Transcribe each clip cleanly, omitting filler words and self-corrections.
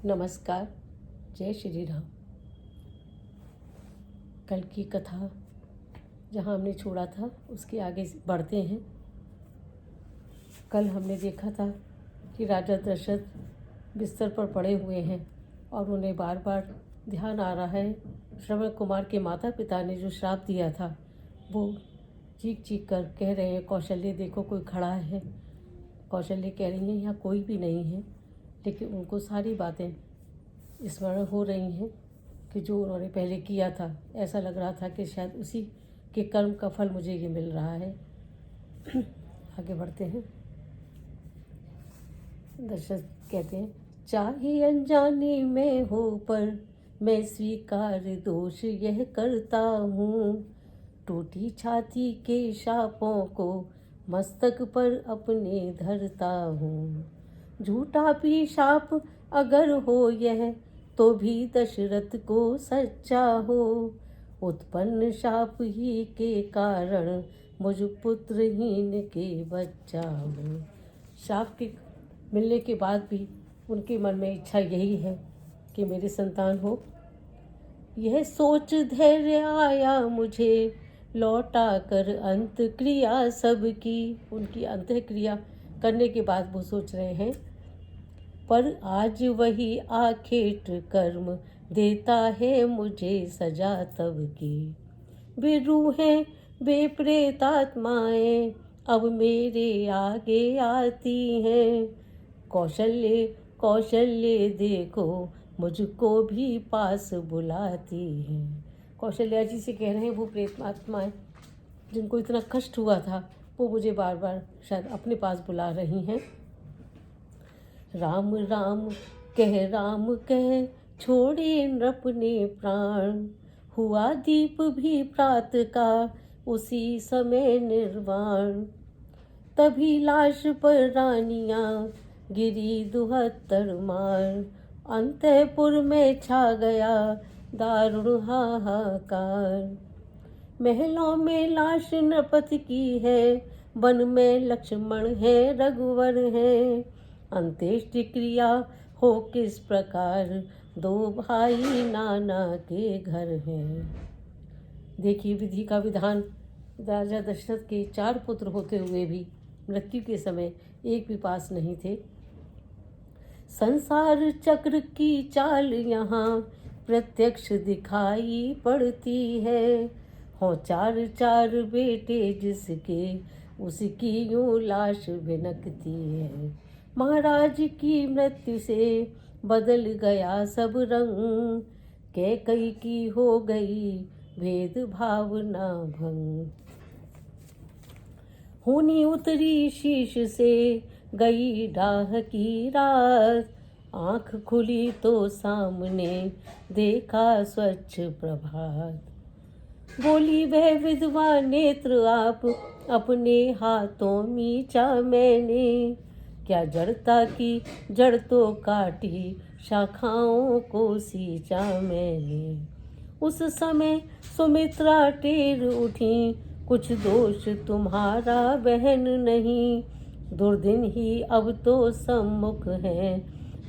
नमस्कार। जय श्री राम। कल की कथा जहाँ हमने छोड़ा था उसके आगे बढ़ते हैं। कल हमने देखा था कि राजा दशरथ बिस्तर पर पड़े हुए हैं और उन्हें बार बार ध्यान आ रहा है श्रवण कुमार के माता पिता ने जो श्राप दिया था। वो चीख चीख कर कह रहे हैं, कौशल्य देखो कोई खड़ा है। कौशल्य कह रही हैं यहाँ कोई भी नहीं है, लेकिन उनको सारी बातें स्मरण हो रही हैं कि जो उन्होंने पहले किया था। ऐसा लग रहा था कि शायद उसी के कर्म का फल मुझे ये मिल रहा है। आगे बढ़ते हैं। दशरथ कहते हैं, चाहे अनजाने में हो पर मैं स्वीकार दोष यह करता हूँ। टूटी छाती के शापों को मस्तक पर अपने धरता हूँ। झूठा भी शाप अगर हो यह तो भी दशरथ को सच्चा हो। उत्पन्न शाप ही के कारण मुझ पुत्रहीन के बच्चा हो। शाप के मिलने के बाद भी उनके मन में इच्छा यही है कि मेरी संतान हो। यह सोच धैर्य आया मुझे लौटा कर अंत क्रिया सबकी। उनकी अंत क्रिया करने के बाद वो सोच रहे हैं, पर आज वही आखेट कर्म देता है मुझे सजा तब की। वे रूहें वे प्रेतात्माएं अब मेरे आगे आती हैं। कौशल्य कौशल्य देखो मुझको भी पास बुलाती हैं। कौशल्या जी से कह रहे हैं वो प्रेतात्माएं जिनको इतना कष्ट हुआ था वो मुझे बार बार शायद अपने पास बुला रही हैं। राम राम कह छोड़े नृप ने प्राण। हुआ दीप भी प्रात का उसी समय निर्वाण। तभी लाश पर रानियां गिरी 72 मार। अंतःपुर में छा गया दारुण हाहाकार। महलों में लाश नृपति की है, वन में लक्ष्मण है रघुवर है। अंत्येष्टि क्रिया हो किस प्रकार, दो भाई नाना के घर हैं। देखिए विधि का विधान। राजा दशरथ के 4 पुत्र होते हुए भी मृत्यु के समय एक भी पास नहीं थे। संसार चक्र की चाल यहाँ प्रत्यक्ष दिखाई पड़ती है। हो 4 बेटे जिसके उसकी यूं लाश भिनकती है। महाराज की मृत्यु से बदल गया सब रंग। कैकई की हो गई भेदभाव ना भंग। होनी उतरी शीश से गई डाह की रात। आँख खुली तो सामने देखा स्वच्छ प्रभात। बोली वह विधवा नेत्र आप अपने हाथों मीचा मैंने। क्या जड़ता की जड़ तो काटी शाखाओं को सींचा मैंने। उस समय सुमित्रा टेर उठी कुछ दोष तुम्हारा बहन नहीं। दुर्दिन ही अब तो सम्मुख है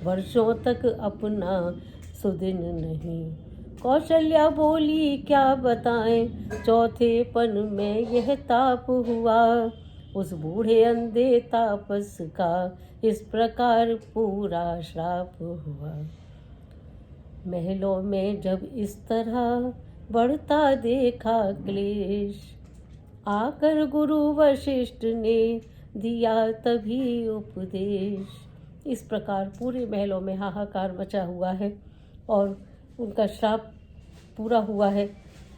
वर्षों तक अपना सुदिन नहीं। कौशल्या बोली क्या बताएं चौथे पन में यह ताप हुआ। उस बूढ़े अंधे तापस का इस प्रकार पूरा श्राप हुआ। महलों में जब इस तरह बढ़ता देखा क्लेश। आकर गुरु वशिष्ठ ने दिया तभी उपदेश। इस प्रकार पूरे महलों में हाहाकार मचा हुआ है और उनका श्राप पूरा हुआ है।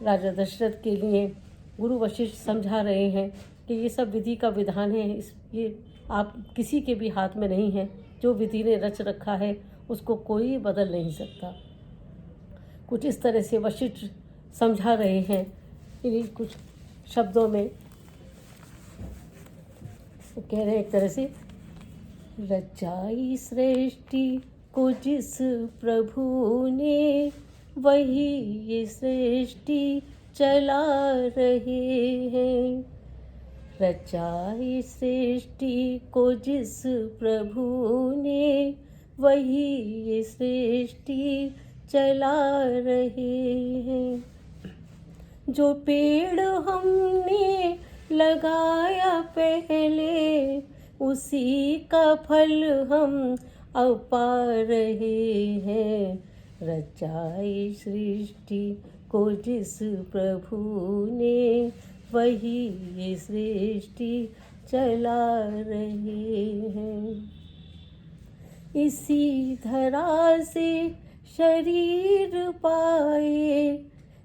राजा दशरथ के लिए गुरु वशिष्ठ समझा रहे हैं कि ये सब विधि का विधान है, ये आप किसी के भी हाथ में नहीं है। जो विधि ने रच रखा है उसको कोई बदल नहीं सकता। कुछ इस तरह से वशिष्ठ समझा रहे हैं। इन्हीं कुछ शब्दों में वो कह रहे हैं एक तरह से, रचाई सृष्टि को जिस प्रभु ने वही ये सृष्टि चला रहे हैं। रचाई सृष्टि को जिस प्रभु ने वही ये सृष्टि चला रहे हैं। जो पेड़ हमने लगाया पहले, उसी का फल हम अब पा रहे हैं। रचाई सृष्टि को जिस प्रभु ने, वही ये सृष्टि चला रहे हैं। इसी धरा से शरीर पाए,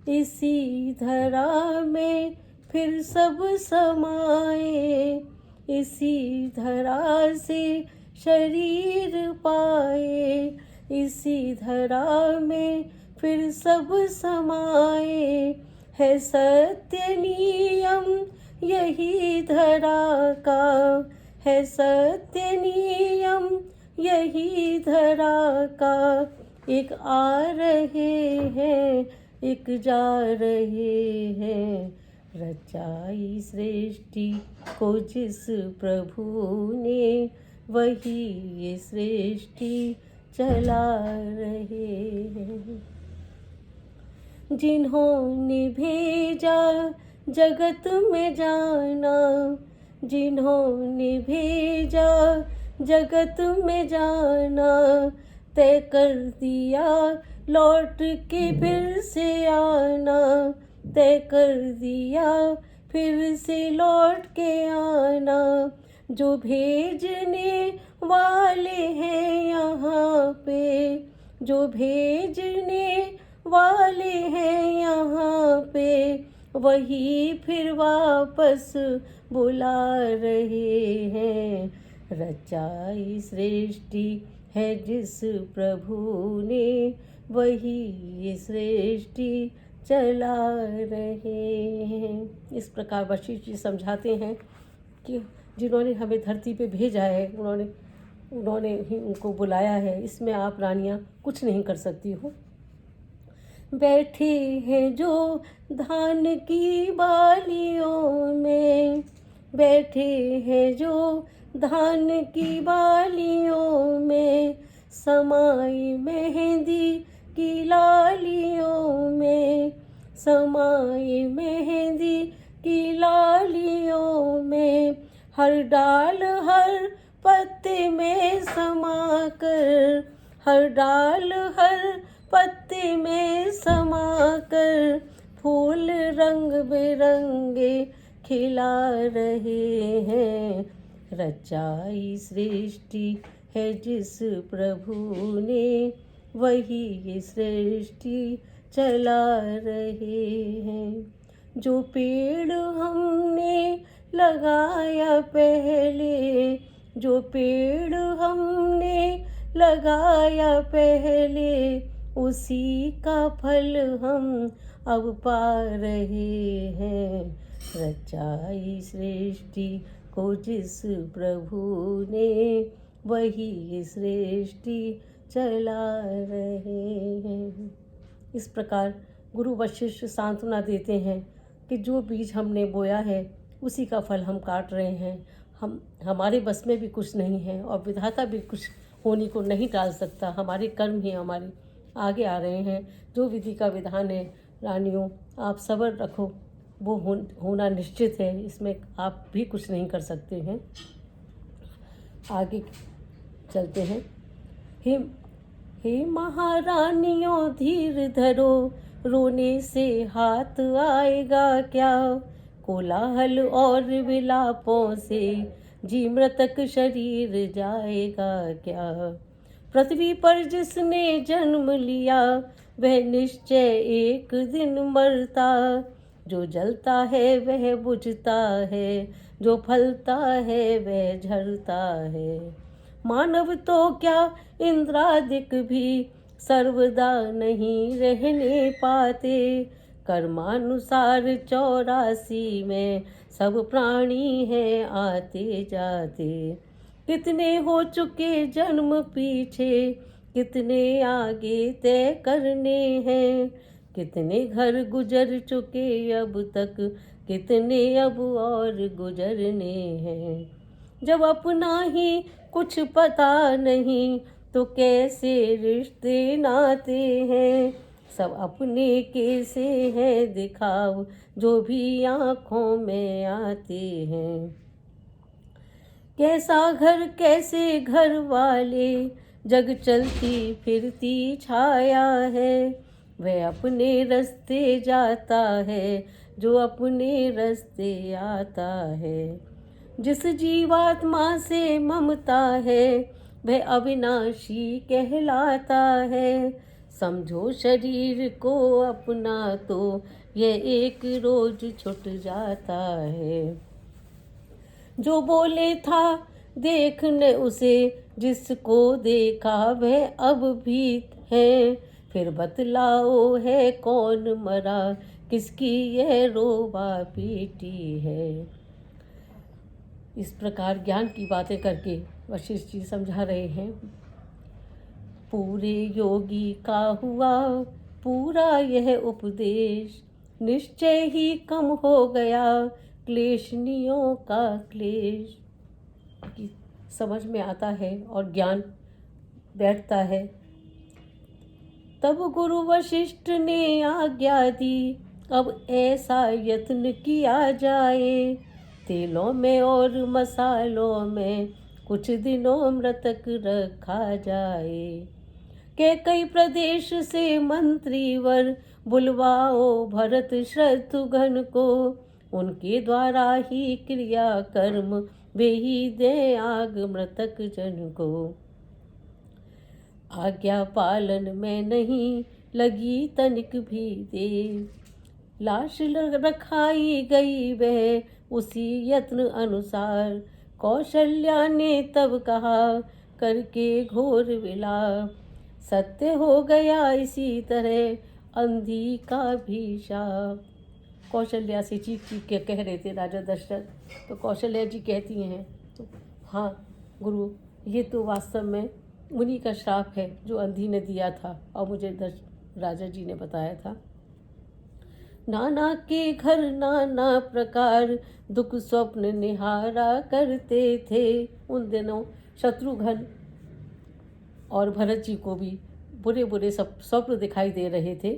इसी धरा में फिर सब समाए। इसी धरा से शरीर पाए, इसी धरा में फिर सब समाए। है सत्य नियम यही धरा का, है सत्य नियम यही धरा का। एक आ रहे हैं, एक जा रहे हैं। रचाई सृष्टि को जिस प्रभु ने, वही ये सृष्टि चला रहे हैं। जिन्होंने भेजा जगत में जाना, जिन्होंने भेजा जगत में जाना, तय कर दिया लौट के फिर से आना। तय कर दिया फिर से लौट के आना। जो भेजने वाले हैं यहाँ पे, जो भेजने वाले हैं यहाँ पे, वही फिर वापस बुला रहे हैं। रचाई सृष्टि है जिस प्रभु ने, वही ये सृष्टि चला रहे हैं। इस प्रकार वशिष्ठ जी समझाते हैं कि जिन्होंने हमें धरती पे भेजा है, उन्होंने ही उनको बुलाया है। इसमें आप रानियां कुछ नहीं कर सकती हो। बैठे हैं जो धान की बालियों में, बैठे हैं जो धान की बालियों में, समाई मेहंदी की लालियों में, समाई मेहंदी की लालियों में। हर डाल हर पत्ते में समाकर, हर डाल हर पत्ते में समाकर, फूल रंग बिरंगे खिला रहे हैं। रचाई सृष्टि है जिस प्रभु ने, वही ये सृष्टि चला रहे हैं। जो पेड़ हमने लगाया पहले, जो पेड़ हमने लगाया पहले, उसी का फल हम अब पा रहे हैं। रचाई सृष्टि को जिस प्रभु ने, वही सृष्टि चला रहे हैं। इस प्रकार गुरु वशिष्ठ सांत्वना देते हैं कि जो बीज हमने बोया है, उसी का फल हम काट रहे हैं। हमारे बस में भी कुछ नहीं है और विधाता भी कुछ होने को नहीं टाल सकता। हमारे कर्म ही हमारे आगे आ रहे हैं। जो विधि का विधान है, रानियों आप सब्र रखो, वो होना निश्चित है। इसमें आप भी कुछ नहीं कर सकते हैं। आगे चलते हैं। हे महारानियों धीर धरो, रोने से हाथ आएगा क्या। कोलाहल और विलापों से जी मृतक शरीर जाएगा क्या। पृथ्वी पर जिसने जन्म लिया, वह निश्चय एक दिन मरता। जो जलता है वह बुझता है, जो फलता है वह झड़ता है। मानव तो क्या इंद्रादिक भी सर्वदा नहीं रहने पाते। कर्मानुसार 84 में सब प्राणी हैं आते जाते। कितने हो चुके जन्म पीछे, कितने आगे तय करने हैं। कितने घर गुजर चुके अब तक, कितने अब और गुजरने हैं। जब अपना ही कुछ पता नहीं, तो कैसे रिश्ते नाते हैं, सब अपने कैसे हैं दिखाव जो भी आँखों में आते हैं। कैसा घर कैसे घर वाले, जग चलती फिरती छाया है, वह अपने रास्ते जाता है जो अपने रास्ते आता है। जिस जीवात्मा से ममता है वह अविनाशी कहलाता है, समझो शरीर को अपना तो यह एक रोज छूट जाता है। जो बोले था देखने उसे, जिसको देखा वह अब भी है, फिर बतलाओ है कौन मरा, किसकी यह रोवा पीटी है। इस प्रकार ज्ञान की बातें करके वशिष्ठ जी समझा रहे हैं। पूरे योगी का हुआ पूरा यह उपदेश, निश्चय ही कम हो गया क्लेशनियों का क्लेश। की समझ में आता है और ज्ञान बैठता है। तब गुरु वशिष्ठ ने आज्ञा दी, अब ऐसा यत्न किया जाए, तेलों में और मसालों में कुछ दिनों मृतक रखा जाए। के कई प्रदेश से मंत्रीवर बुलवाओ भरत शत्रुघ्न को, उनके द्वारा ही क्रिया कर्म वे ही दे आग मृतक जन को। आज्ञा पालन में नहीं लगी तनिक भी देर, लाश रखाई गई वह उसी यत्न अनुसार। कौशल्या ने तब कहा करके घोर विलाप, सत्य हो गया इसी तरह अंधी का भी शाप। कौशल्या से चीख चीख के कह रहे थे राजा दशरथ, तो कौशल्या जी कहती हैं तो हाँ गुरु, ये तो वास्तव में उन्हीं का श्राप है जो अंधी ने दिया था और मुझे राजा जी ने बताया था। नाना के घर नाना प्रकार दुख स्वप्न निहारा करते थे। उन दिनों शत्रुघ्न और भरत जी को भी बुरे बुरे सब स्वप्न दिखाई दे रहे थे।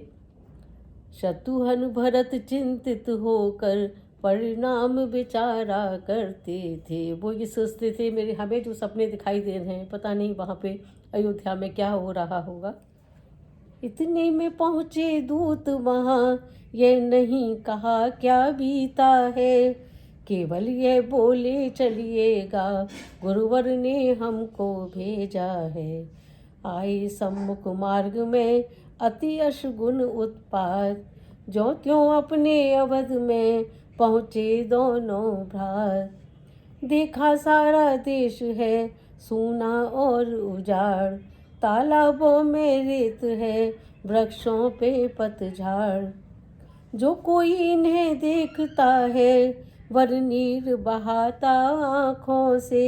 शत्रुघ्न भरत चिंतित होकर परिणाम विचारा करते थे। वो ये सोचते थे मेरे हमें जो सपने दिखाई दे रहे हैं पता नहीं वहाँ पे अयोध्या में क्या हो रहा होगा। इतने में पहुँचे दूत वहाँ, ये नहीं कहा क्या बीता है, केवल ये बोले चलिएगा गुरुवर ने हमको भेजा है। आए सम्मुख मार्ग में अति अशगुन उत्पात, जो त्यों अपने अवध में पहुँचे दोनों भ्रात। देखा सारा देश है सूना और उजाड़, तालाबों में रेत है वृक्षों पे पतझड़। जो कोई इन्हें देखता है वर नीर बहाता आँखों से,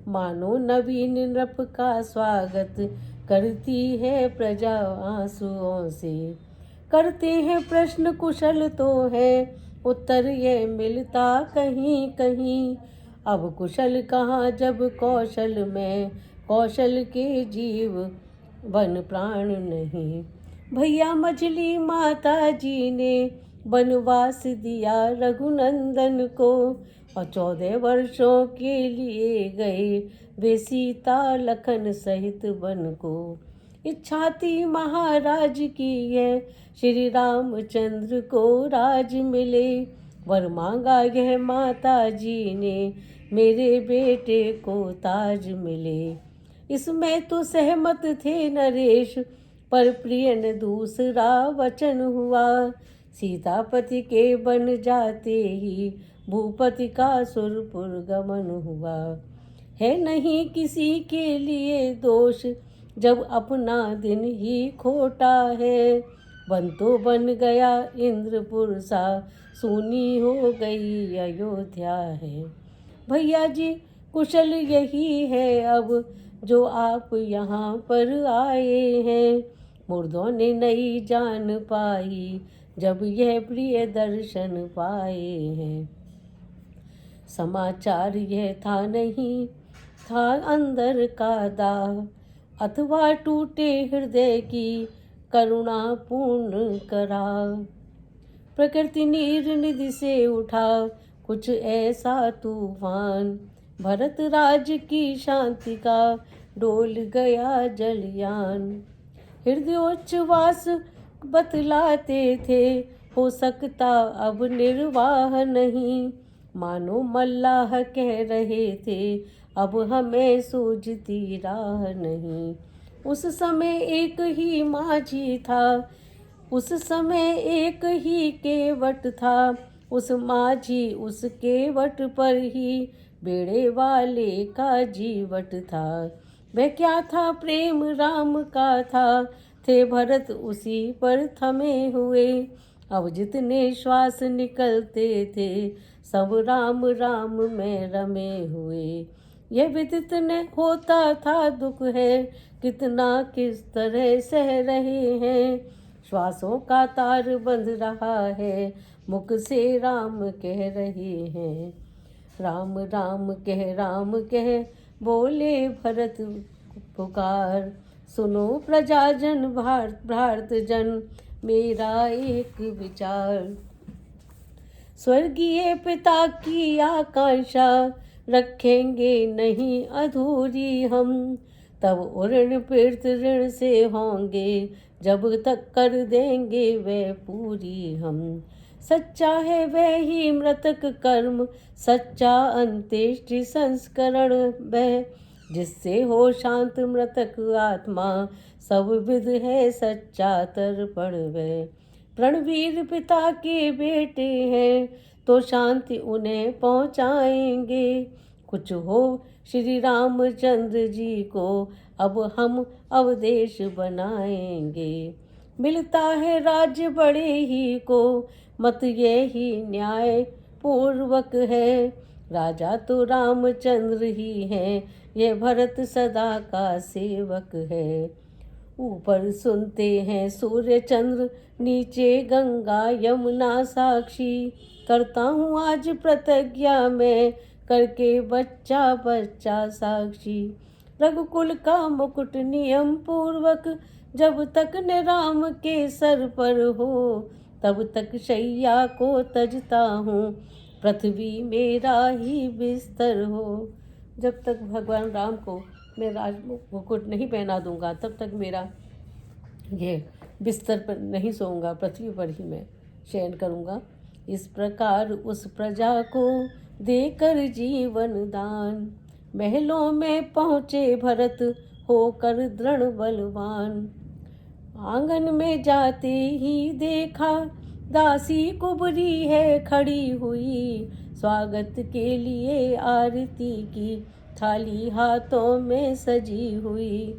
मानो नवीन नृप का स्वागत करती है प्रजा आंसुओं से। करते हैं प्रश्न कुशल तो है उत्तर ये मिलता कहीं कहीं, अब कुशल कहाँ जब कौशल में कौशल के जीव वन प्राण नहीं। भैया मछली माता जी ने वनवास दिया रघुनंदन को, और 14 वर्षों के लिए गए वे सीता लखन सहित वन को। इच्छा थी महाराज की है श्री रामचंद्र को राज मिले, वर मांगा यह माता जी ने मेरे बेटे को ताज मिले। इसमें तो सहमत थे नरेश पर प्रिय ने दूसरा वचन हुआ, सीतापति के बन जाते ही भूपति का सुरपुर गमन हुआ। है नहीं किसी के लिए दोष जब अपना दिन ही खोटा है, बन तो बन गया इंद्रपुर सा सूनी हो गई अयोध्या है। भैया जी कुशल यही है अब जो आप यहाँ पर आए हैं, मुर्दों ने नहीं जान पाई जब यह प्रिय दर्शन पाए हैं। समाचार यह था नहीं था अंदर का दाह, अथवा टूटे हृदय की करुणा पूर्ण करा। प्रकृति नीर निधि से उठा कुछ ऐसा तूफान, भरत राज की शांति का डोल गया जलयान। हृदयोच्छ्वास बतलाते थे हो सकता अब निर्वाह नहीं, मानो मल्लाह कह रहे थे अब हमें सूझती राह नहीं। उस समय एक ही माझी था, उस समय एक ही केवट था, उस माझी उस केवट पर ही बेड़े वाले का जीवट था। वह क्या था प्रेम राम का था, थे भरत उसी पर थमे हुए। अब जितने श्वास निकलते थे सब राम राम में रमे हुए। यह विदित न होता था दुख है कितना किस तरह सह रहे हैं। श्वासों का तार बंध रहा है मुख से राम कह रहे हैं। राम राम कह बोले भरत पुकार, सुनो प्रजाजन भारत जन मेरा एक विचार। स्वर्गीय पिता की आकांक्षा रखेंगे नहीं अधूरी हम, तब ऋण पीड़ित ऋण से होंगे जब तक कर देंगे वह पूरी हम। सच्चा है वह ही मृतक कर्म, सच्चा अंत्येष्टि संस्करण वह, जिससे हो शांत मृतक आत्मा, सब विध है सच्चा तर्पण वह। रणवीर पिता के बेटे हैं तो शांति उन्हें पहुँचाएंगे, कुछ हो श्री रामचंद्र जी को अब हम अवदेश बनाएंगे। मिलता है राज्य बड़े ही को, मत ये ही न्याय पूर्वक है। राजा तो रामचंद्र ही हैं, ये भरत सदा का सेवक है। ऊपर सुनते हैं सूर्य चंद्र, नीचे गंगा यमुना साक्षी। करता हूँ आज प्रतिज्ञा में करके बच्चा बच्चा साक्षी। रघुकुल का मुकुट नियम पूर्वक जब तक न राम के सर पर हो, तब तक शैया को तजता हूँ पृथ्वी मेरा ही बिस्तर हो। जब तक भगवान राम को मैं राज मुकुट नहीं पहना दूंगा तब तक मेरा ये बिस्तर पर नहीं सोऊंगा, पृथ्वी पर ही मैं शयन करूंगा। इस प्रकार उस प्रजा को देकर जीवन दान, महलों में पहुँचे भरत होकर दृढ़ बलवान। आंगन में जाते ही देखा दासी कुबरी है खड़ी हुई, स्वागत के लिए आरती की थाली हाथों में सजी हुई।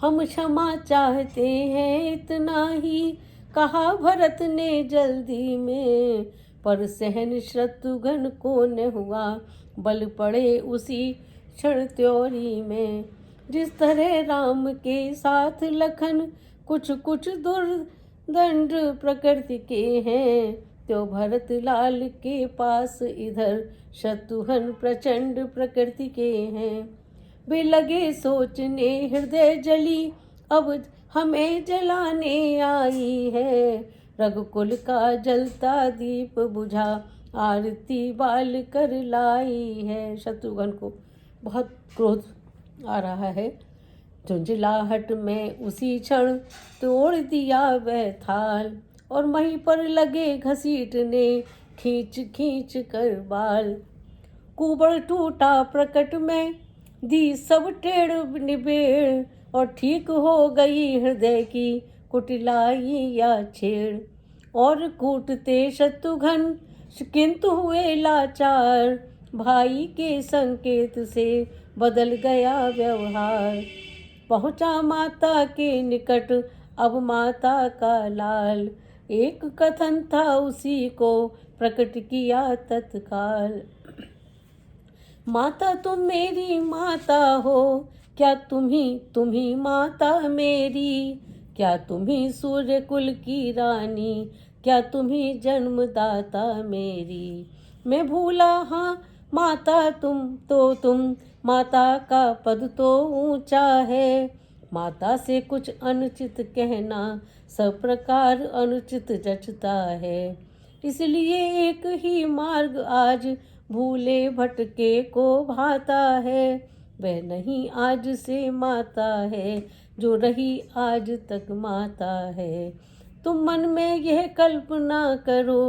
हम क्षमा चाहते हैं इतना ही कहा भरत ने जल्दी में, पर सहन शत्रुघ्न को न हुआ बल पड़े उसी क्षण त्योरी में। जिस तरह राम के साथ लखन कुछ कुछ दुर्दंड प्रकृति के हैं, तो भरत लाल के पास इधर शत्रुघ्न प्रचंड प्रकृति के हैं। वे लगे सोचने हृदय जली अब हमें जलाने आई है, रघुकुल का जलता दीप बुझा आरती बाल कर लाई है। शत्रुघ्न को बहुत क्रोध आ रहा है। झुंझलाहट में उसी क्षण तोड़ दिया वह थाल, और वहीं पर लगे घसीटने खींच खींच कर बाल। कुबड़ टूटा प्रकट में दी सब टेढ़ निबेड़, और ठीक हो गई हृदय की कुटिलाई या छेड़। और कूटते शत्रुघ्न किंतु हुए लाचार, भाई के संकेत से बदल गया व्यवहार। पहुँचा माता के निकट अब माता का लाल, एक कथन था उसी को प्रकट किया तत्काल। माता तुम मेरी माता हो, क्या तुम्ही माता मेरी, क्या तुम्ही सूर्य कुल की रानी, क्या तुम्ही जन्मदाता मेरी। मैं भूला हाँ माता तुम माता का पद तो ऊंचा है। माता से कुछ अनुचित कहना सब प्रकार अनुचित जचता है। इसलिए एक ही मार्ग आज भूले भटके को भाता है। वह नहीं आज से माता है जो रही आज तक माता है। तुम मन में यह कल्पना करो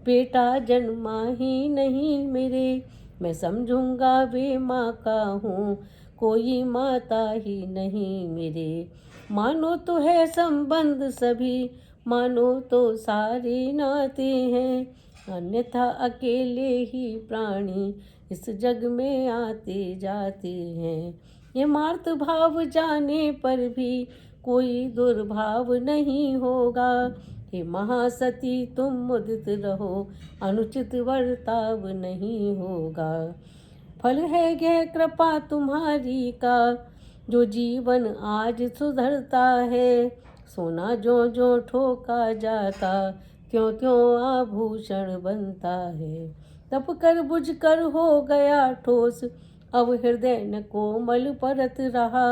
बेटा जन्मा ही नहीं मेरे। मैं समझूंगा वे माँ का हूँ कोई माता ही नहीं मेरे। मानो तो है संबंध सभी मानो तो सारे नाते हैं। अन्यथा अकेले ही प्राणी इस जग में आते जाते हैं। ये मार्त भाव जाने पर भी कोई दुर्भाव नहीं होगा। हे महासती तुम मुदित रहो अनुचित वर्ताव नहीं होगा। फल है यह कृपा तुम्हारी का जो जीवन आज सुधरता है। सोना जो जो ठोका जाता त्यों त्यों आभूषण बनता है। तप कर बुझ कर हो गया ठोस अब हृदय न कोमल परत रहा।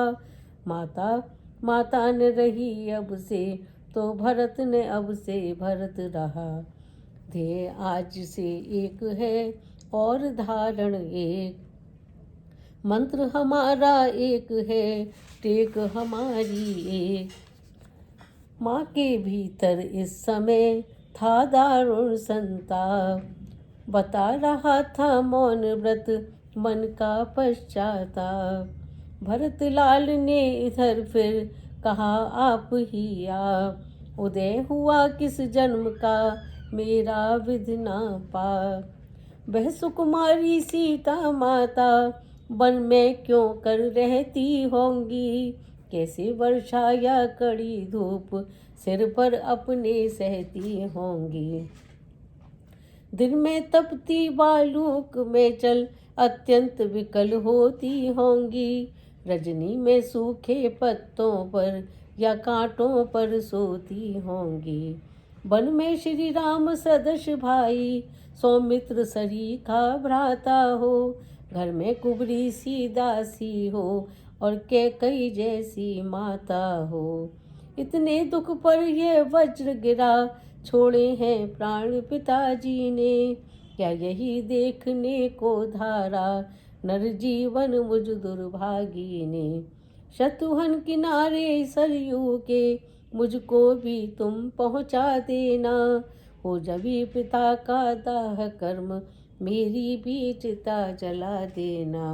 माता माता ने रही अब से तो भरत ने अब से भरत रहा। ध्येय आज से एक है और धारण एक। मंत्र हमारा एक है टेक हमारी एक। माँ के भीतर इस समय था दारुण संताप। बता रहा था मौन व्रत मन का पश्चाताप। भरत लाल ने इधर फिर कहा आप ही आप। उदय हुआ किस जन्म का मेरा विधना पाप। वह सुकुमारी सीता माता वन में क्यों कर रहती होंगी। कैसे वर्षा या कड़ी धूप सिर पर अपने सहती होंगी। दिन में तपती बालूक में चल अत्यंत विकल होती होंगी। रजनी में सूखे पत्तों पर या कांटों पर सोती होंगी। वन में श्री राम सदृश भाई सौमित्र सरीखा भ्राता हो। घर में कुबरी सी दासी हो और कैकई जैसी माता हो। इतने दुख पर यह वज्र गिरा छोड़े हैं प्राण पिताजी ने। क्या यही देखने को धारा नर जीवन मुझ दुर्भागी ने। शत्रुघ्न किनारे सरयू के मुझको भी तुम पहुँचा देना। हो जभी पिता का दाह कर्म मेरी भी चिता जला देना।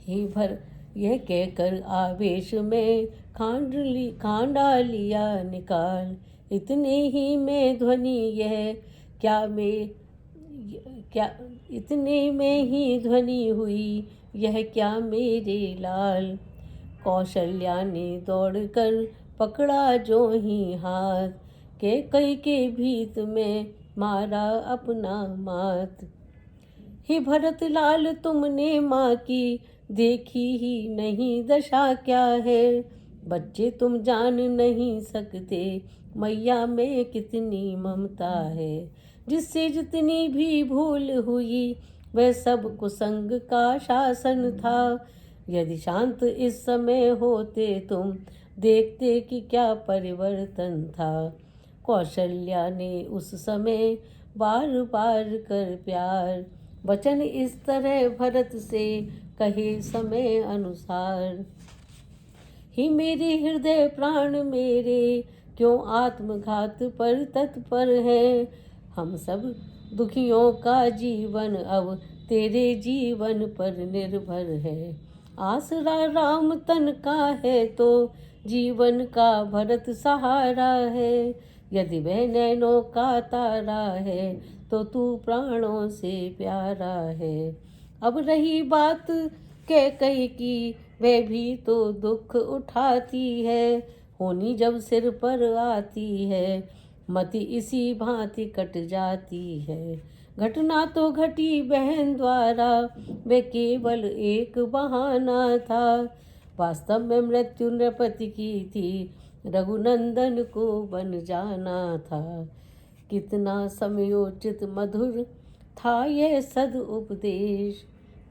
हे भर यह कहकर आवेश में खांडा लिया निकाल। इतने ही में ध्वनि यह क्या इतने में ही ध्वनि हुई यह क्या मेरे लाल। कौशल्या ने दौड़कर पकड़ा जो ही हाथ कैकई के भीत में मारा अपना मात। हे भरत लाल तुमने माँ की देखी ही नहीं दशा क्या है। बच्चे तुम जान नहीं सकते मैया में कितनी ममता है। जिससे जितनी भी भूल हुई वह सब कुसंग का शासन था। यदि शांत इस समय होते तुम देखते कि क्या परिवर्तन था। कौशल्या ने उस समय बार बार कर प्यार वचन इस तरह भरत से कहे समय अनुसार। ही मेरे हृदय प्राण मेरे क्यों आत्मघात पर तत्पर है। हम सब दुखियों का जीवन अब तेरे जीवन पर निर्भर है। आसरा राम तन का है तो जीवन का भरत सहारा है। यदि वह नैनों का तारा है तो तू प्राणों से प्यारा है। अब रही बात कैकई की वह भी तो दुख उठाती है। होनी जब सिर पर आती है मति इसी भांति कट जाती है। घटना तो घटी बहन द्वारा वे केवल एक बहाना था। वास्तव में मृत्यु नृपति की थी रघुनंदन को बन जाना था। कितना समयोचित मधुर था यह सद उपदेश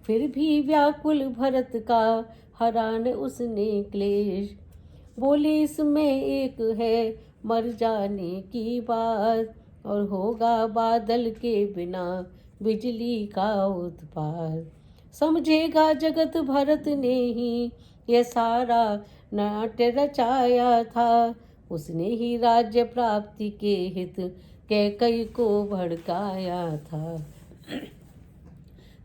फिर भी व्याकुल भरत का हरा न उसने क्लेश। बोले इसमें एक है मर जाने की बात, और होगा बादल के बिना बिजली का उत्पात। समझेगा जगत भरत ने ही यह सारा नाट्य रचाया था। उसने ही राज्य प्राप्ति के हित कैकई को भड़काया था।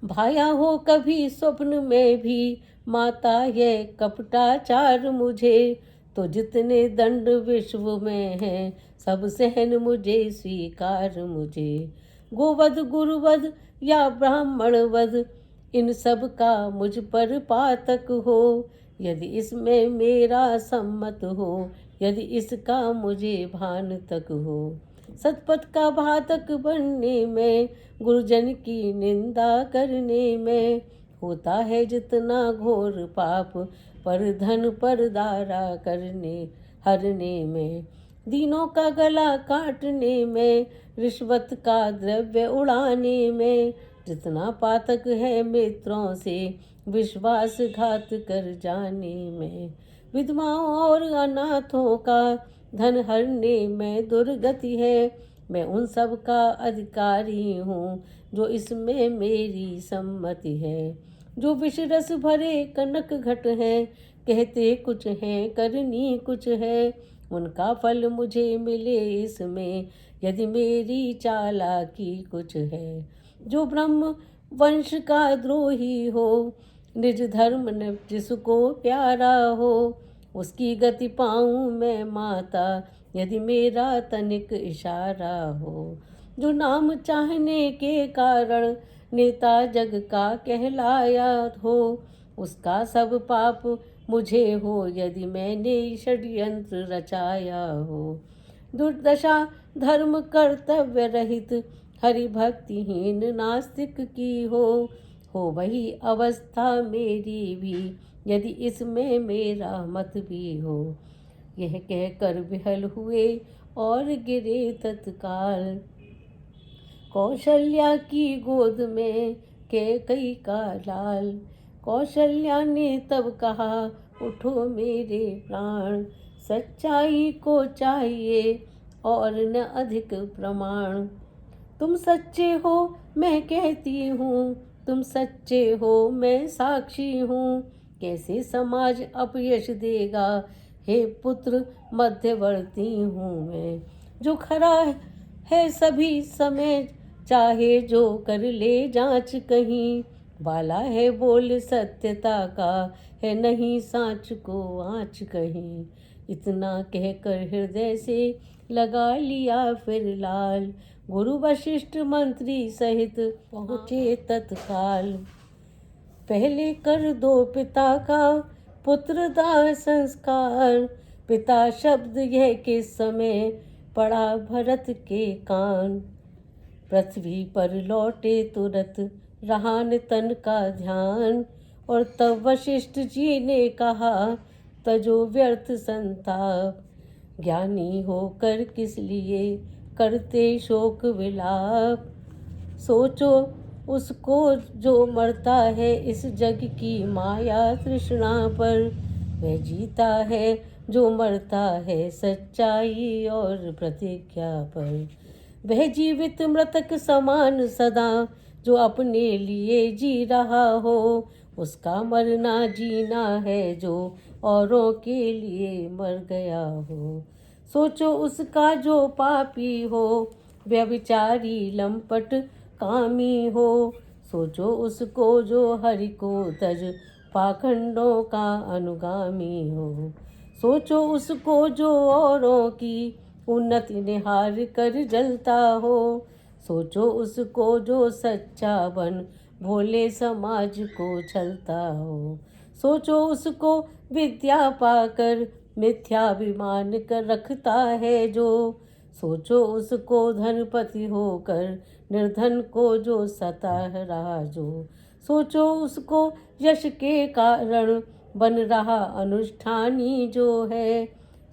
भाया हो कभी स्वप्न में भी माता यह कपटाचार मुझे, तो जितने दंड विश्व में हैं सब सहन मुझे स्वीकार मुझे। गोवध गुरुवध या ब्राह्मण वध इन सब का मुझ पर पातक हो, यदि इसमें मेरा सम्मत हो, यदि इसका मुझे भान तक हो। सतपथ का घातक बनने में, गुरुजन की निंदा करने में, होता है जितना घोर पाप पर धन पर दारा करने हरने में। दीनों का गला काटने में, रिश्वत का द्रव्य उड़ाने में, जितना पातक है मित्रों से विश्वासघात कर जाने में। विधवाओं और अनाथों का धन हरने में दुर्गति है। मैं उन सब का अधिकारी हूँ जो इसमें मेरी सम्मति है। जो विषरस भरे कनक घट हैं, कहते कुछ हैं करनी कुछ है, उनका फल मुझे मिले इसमें, यदि मेरी चालाकी कुछ है। जो ब्रह्म वंश का द्रोही हो, निज धर्म न जिसको प्यारा हो, उसकी गति पाऊँ मैं माता, यदि मेरा तनिक इशारा हो। जो नाम चाहने के कारण नेता जग का कहलाया हो, उसका सब पाप मुझे हो, यदि मैंने षड्यंत्र रचाया हो। दुर्दशा धर्म कर्तव्य रहित हरि भक्तिहीन नास्तिक की हो वही अवस्था मेरी भी, यदि इसमें मेरा मत भी हो। यह कहकर विहल हुए और गिरे तत्काल, कौशल्या की गोद में कैकई का लाल। कौशल्या ने तब कहा उठो मेरे प्राण, सच्चाई को चाहिए और न अधिक प्रमाण। तुम सच्चे हो मैं कहती हूँ, तुम सच्चे हो मैं साक्षी हूँ। कैसे समाज अपयश देगा, हे पुत्र मध्यवर्ती हूँ मैं। जो खरा है सभी समय, चाहे जो कर ले जांच कहीं। बाला है बोल सत्यता का, है नहीं सांच को आँच कहीं। इतना कहकर हृदय से लगा लिया फिर लाल, गुरु वशिष्ठ मंत्री सहित पहुँचे तत्काल। पहले कर दो पिता का पुत्र दाह संस्कार, पिता शब्द यह किस समय पड़ा भरत के कान। पृथ्वी पर लौटे तुरत रहा न तन का ध्यान, और तब वशिष्ठ जी ने कहा तजो व्यर्थ संताप। ज्ञानी होकर किस लिए करते शोक विलाप, सोचो उसको जो मरता है इस जग की माया तृष्णा पर। वह जीता है जो मरता है सच्चाई और प्रतिज्ञा पर। वह जीवित मृतक समान सदा, जो अपने लिए जी रहा हो, उसका मरना जीना है जो औरों के लिए मर गया हो। सोचो उसका जो पापी हो, व्यभिचारी लंपट कामी हो। सोचो उसको जो हरि को तज पाखंडों का अनुगामी हो। सोचो उसको जो औरों की उन्नति निहार कर जलता हो। सोचो उसको जो सच्चा बन भोले समाज को छलता हो। सोचो उसको विद्या पाकर मिथ्याभिमान कर रखता है जो। सोचो उसको धनपति होकर निर्धन को जो सता रहा जो। सोचो उसको यश के कारण बन रहा अनुष्ठानी जो है।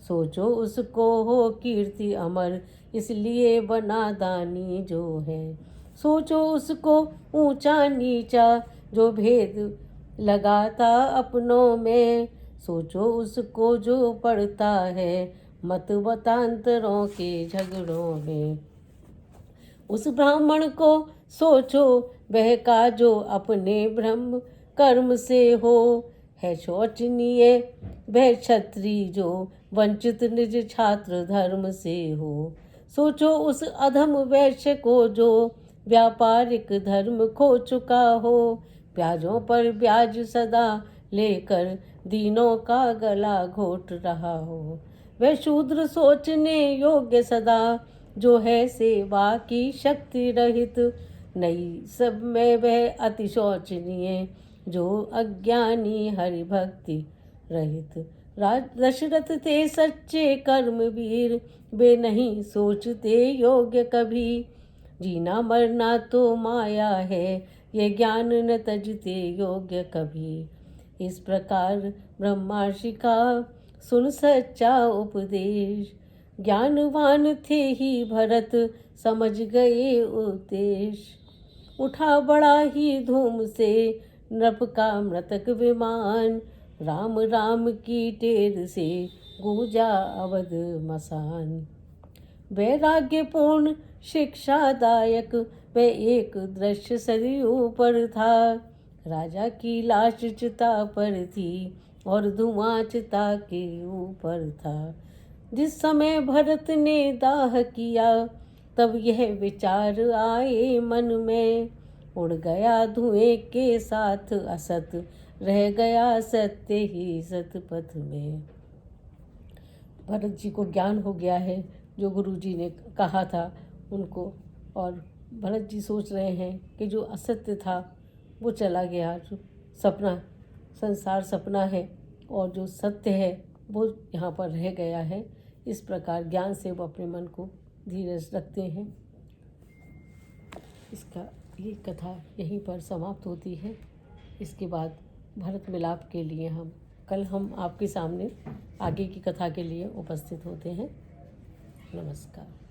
सोचो उसको हो कीर्ति अमर इसलिए बना दानी जो है। सोचो उसको ऊंचा नीचा जो भेद लगाता अपनों में, सोचो उसको जो पड़ता है मत मतांतरों के झगड़ों में। उस ब्राह्मण को सोचो वह का जो अपने ब्रह्म कर्म से हो, है शोचनीय वह क्षत्रिय जो वंचित निज छात्र धर्म से हो। सोचो उस अधम वैश्य को जो व्यापारिक धर्म खो चुका हो, ब्याजों पर ब्याज सदा लेकर दीनों का गला घोट रहा हो। वह शूद्र सोचने योग्य सदा जो है सेवा की शक्ति रहित, नई सब में वह अति शोचनीय जो अज्ञानी हरि भक्ति रहित। दशरथ थे सच्चे कर्मवीर, वे नहीं सोचते योग्य कभी, जीना मरना तो माया है ये ज्ञान न तजते योग्य कभी। इस प्रकार ब्रह्मर्षि का सुन सच्चा उपदेश, ज्ञानवान थे ही भरत समझ गए उद्देश। उठा बड़ा ही धूम से नृप का मृतक विमान, राम राम की टेर से गूंजा अवध मसान। वैराग्यपूर्ण शिक्षादायक वह एक दृश्य सरयू पर था, राजा की लाश चिता पर थी और धुआं चिता के ऊपर था। जिस समय भरत ने दाह किया तब यह विचार आए मन में, उड़ गया धुएं के साथ असत, रह गया सत्य ही सतपथ में। भरत जी को ज्ञान हो गया है जो गुरु जी ने कहा था उनको, और भरत जी सोच रहे हैं कि जो असत्य था वो चला गया, जो सपना संसार सपना है और जो सत्य है वो यहाँ पर रह गया है। इस प्रकार ज्ञान से वो अपने मन को धीरज रखते हैं। इसका ये कथा यहीं पर समाप्त होती है। इसके बाद भरत मिलाप के लिए कल हम आपके सामने आगे की कथा के लिए उपस्थित होते हैं। नमस्कार।